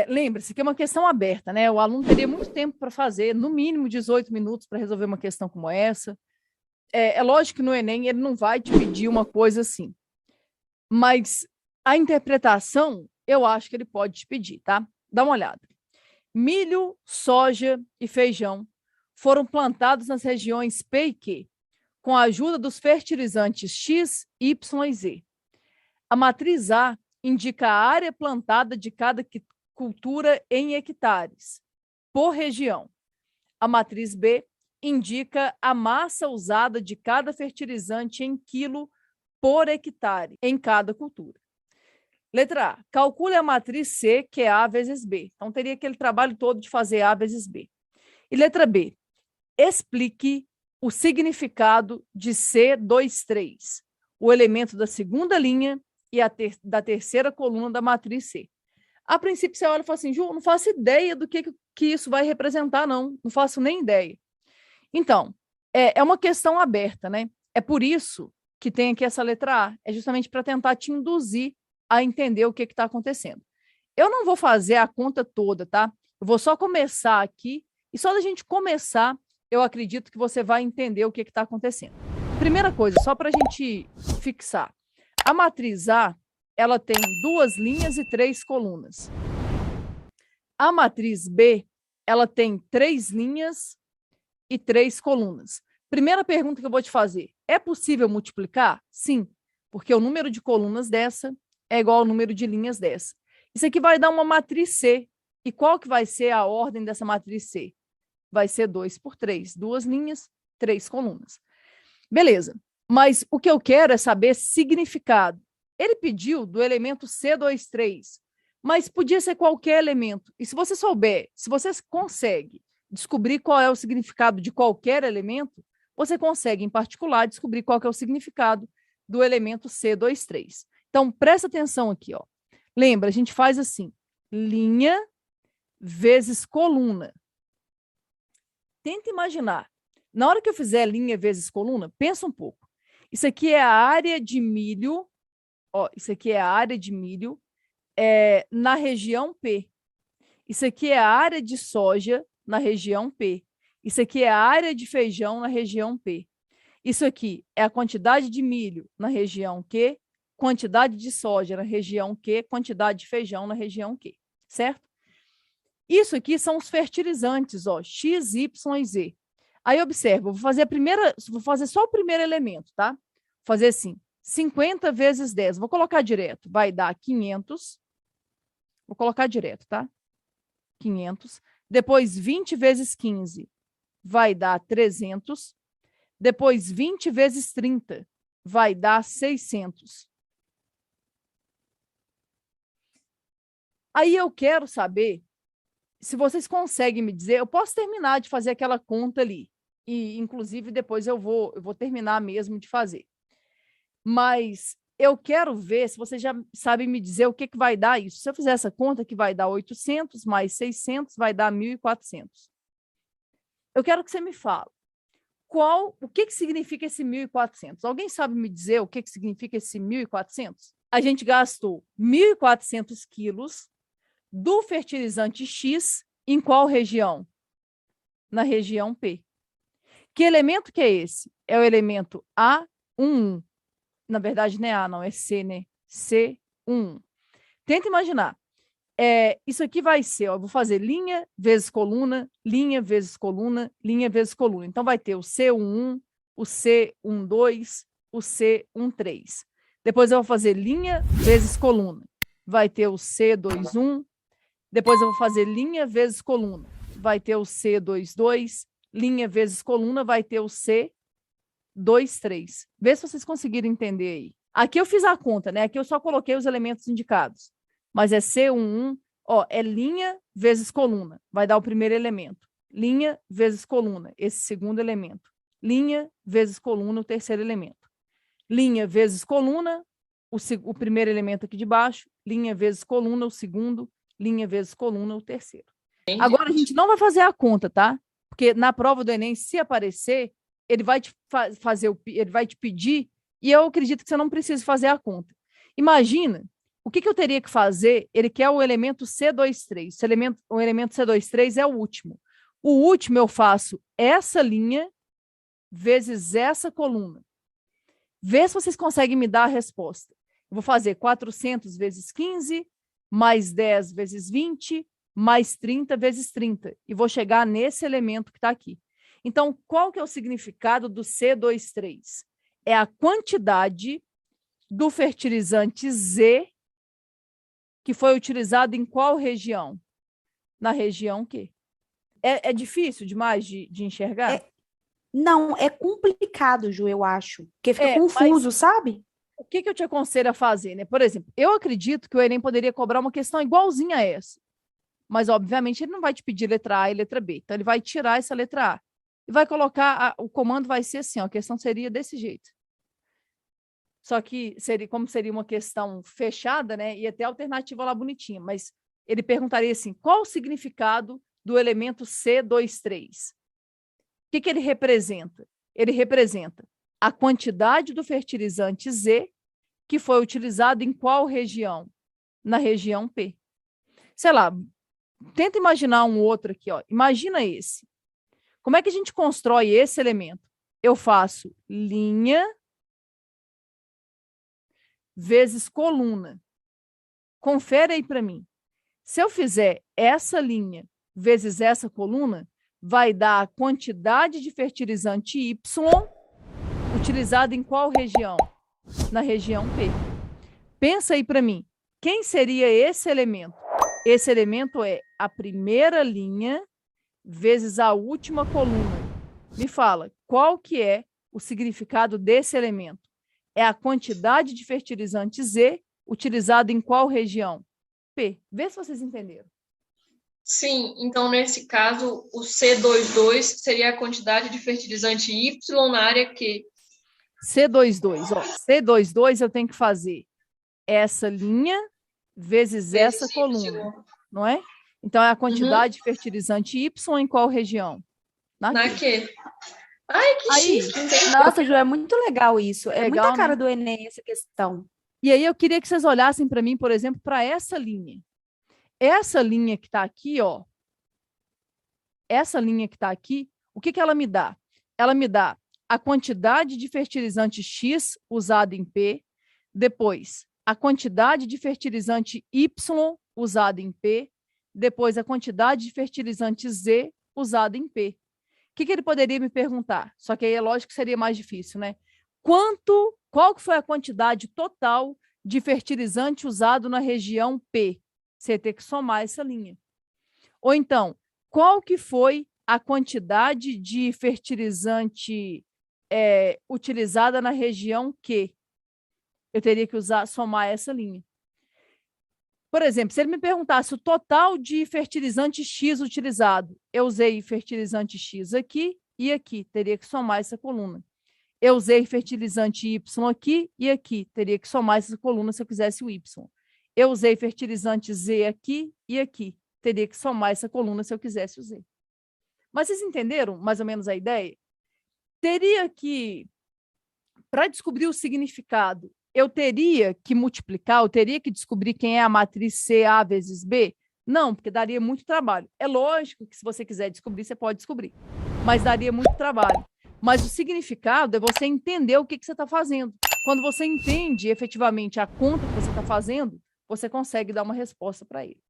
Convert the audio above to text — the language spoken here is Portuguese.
Lembre-se que é uma questão aberta, né? O aluno teria muito tempo para fazer, no mínimo 18 minutos para resolver uma questão como essa. É lógico que no Enem ele não vai te pedir uma coisa assim, mas a interpretação eu acho que ele pode te pedir, tá? Dá uma olhada. Milho, soja e feijão foram plantados nas regiões P e Q, com a ajuda dos fertilizantes X, Y e Z. A matriz A indica a área plantada de cada cultura em hectares, por região. A matriz B indica a massa usada de cada fertilizante em quilo por hectare em cada cultura. Letra A, calcule a matriz C, que é A vezes B. Então, teria aquele trabalho todo de fazer A vezes B. E letra B, explique o significado de C23, o elemento da segunda linha e da terceira coluna da matriz C. A princípio, você olha e fala assim, Ju, não faço ideia do que isso vai representar, não. Não faço nem ideia. Então, é uma questão aberta, né? É por isso que tem aqui essa letra A. É justamente para tentar te induzir a entender o que está acontecendo. Eu não vou fazer a conta toda, tá? Eu vou só começar aqui, e só da gente começar, eu acredito que você vai entender o que está acontecendo. Primeira coisa, só para a gente fixar. A matriz A, ela tem 2 linhas e 3 colunas. A matriz B, ela tem 3 linhas e 3 colunas. Primeira pergunta que eu vou te fazer, é possível multiplicar? Sim, porque o número de colunas dessa é igual ao número de linhas dessa. Isso aqui vai dar uma matriz C. E qual que vai ser a ordem dessa matriz C? Vai ser 2 por 3, 2 linhas, 3 colunas. Beleza, mas o que eu quero é saber significado. Ele pediu do elemento C23, mas podia ser qualquer elemento. E se você souber, se você consegue descobrir qual é o significado de qualquer elemento, você consegue, em particular, descobrir qual que é o significado do elemento C23. Então, presta atenção aqui, ó. Lembra, a gente faz assim, linha vezes coluna. Tenta imaginar. Na hora que eu fizer linha vezes coluna, pensa um pouco. Isso aqui é a área de milho, ó, isso aqui é a área de milho na região P. Isso aqui é a área de soja na região P. Isso aqui é a área de feijão na região P. Isso aqui é a quantidade de milho na região Q, quantidade de soja na região Q, quantidade de feijão na região Q, certo? Isso aqui são os fertilizantes, ó, X, Y e Z. Aí observa, vou fazer só o primeiro elemento, tá? Vou fazer assim, 50 vezes 10, vou colocar direto, vai dar 500. Vou colocar direto, tá? 500. Depois 20 vezes 15 vai dar 300. Depois 20 vezes 30 vai dar 600. Aí eu quero saber se vocês conseguem me dizer, eu posso terminar de fazer aquela conta ali, e inclusive depois eu vou terminar mesmo de fazer. Mas eu quero ver se vocês já sabem me dizer o que vai dar isso. Se eu fizer essa conta, que vai dar 800 mais 600, vai dar 1.400. Eu quero que você me fale, o que significa esse 1.400? Alguém sabe me dizer o que significa esse 1.400? A gente gastou 1.400 quilos do fertilizante X em qual região? Na região P. Que elemento que é esse? É o elemento A11. Na verdade, não é A, não, é C, né? C11. Tenta imaginar. Isso aqui vai ser, ó, eu vou fazer linha vezes coluna, linha vezes coluna, linha vezes coluna. Então, vai ter o C11, o C12, o C13. Depois, eu vou fazer linha vezes coluna. Vai ter o C21. Depois, eu vou fazer linha vezes coluna. Vai ter o C22. Linha vezes coluna, vai ter o C23. Vê se vocês conseguiram entender aí. Aqui eu fiz a conta, né? Aqui eu só coloquei os elementos indicados. Mas é C11, ó, é linha vezes coluna. Vai dar o primeiro elemento. Linha vezes coluna, esse segundo elemento. Linha vezes coluna, o terceiro elemento. Linha vezes coluna, o primeiro elemento aqui de baixo. Linha vezes coluna, o segundo. Linha vezes coluna, o terceiro. Agora, a gente não vai fazer a conta, tá? Porque na prova do Enem, se aparecer, ele vai te ele vai te pedir, e eu acredito que você não precisa fazer a conta. Imagina O que eu teria que fazer? Ele quer o elemento C23. O elemento C23 é o último. O último eu faço essa linha vezes essa coluna. Vê se vocês conseguem me dar a resposta. Eu vou fazer 400 vezes 15, mais 10 vezes 20, mais 30 vezes 30. E vou chegar nesse elemento que está aqui. Então, qual que é o significado do C23? É a quantidade do fertilizante Z que foi utilizado em qual região? Na região Q. É difícil demais de enxergar? Não, é complicado, Ju, eu acho. Porque fica Mas confuso, sabe? o que eu te aconselho a fazer, né? Por exemplo, eu acredito que o Enem poderia cobrar uma questão igualzinha a essa. Mas, obviamente, ele não vai te pedir letra A e letra B. Então, ele vai tirar essa letra A. E vai colocar, o comando vai ser assim, ó, a questão seria desse jeito. Só que, como seria uma questão fechada, né? Ia ter alternativa lá bonitinha. Mas ele perguntaria assim, qual o significado do elemento C23? O que ele representa? Ele representa a quantidade do fertilizante Z que foi utilizado em qual região? Na região P. Sei lá, tenta imaginar um outro aqui, ó. Imagina esse. Como é que a gente constrói esse elemento? Eu faço linha vezes coluna. Confere aí para mim. Se eu fizer essa linha vezes essa coluna, vai dar a quantidade de fertilizante Y utilizado em qual região? Na região P. Pensa aí para mim. Quem seria esse elemento? Esse elemento é a primeira linha vezes a última coluna. Me fala, qual que é o significado desse elemento? É a quantidade de fertilizante Z utilizado em qual região? P. Vê se vocês entenderam. Sim, então nesse caso o C22 seria a quantidade de fertilizante Y na área Q. C22, ó, C22 eu tenho que fazer essa linha vezes essa coluna, não é? Então é a quantidade de fertilizante Y em qual região? Na Q. Ai, que chique. Nossa, Ju, é muito legal isso. É Legal, muita cara né? do Enem essa questão. E aí eu queria que vocês olhassem para mim, por exemplo, para essa linha. Essa linha que está aqui, ó. Essa linha que está aqui, o que ela me dá? Ela me dá a quantidade de fertilizante X usado em P, depois a quantidade de fertilizante Y usado em P, depois a quantidade de fertilizante Z usado em P. O que ele poderia me perguntar? Só que aí é lógico que seria mais difícil, né? Qual que foi a quantidade total de fertilizante usado na região P? Você tem que somar essa linha. Ou então, qual que foi a quantidade de fertilizante utilizada na região Q? Eu teria que somar essa linha. Por exemplo, se ele me perguntasse o total de fertilizante X utilizado, eu usei fertilizante X aqui e aqui, teria que somar essa coluna. Eu usei fertilizante Y aqui e aqui, teria que somar essa coluna se eu quisesse o Y. Eu usei fertilizante Z aqui e aqui, teria que somar essa coluna se eu quisesse o Z. Mas vocês entenderam mais ou menos a ideia? Teria que, para descobrir o significado, eu teria que multiplicar, eu teria que descobrir quem é a matriz CA vezes B? Não, porque daria muito trabalho. É lógico que se você quiser descobrir, você pode descobrir, mas daria muito trabalho. Mas o significado é você entender o que você está fazendo. Quando você entende efetivamente a conta que você está fazendo, você consegue dar uma resposta para ele.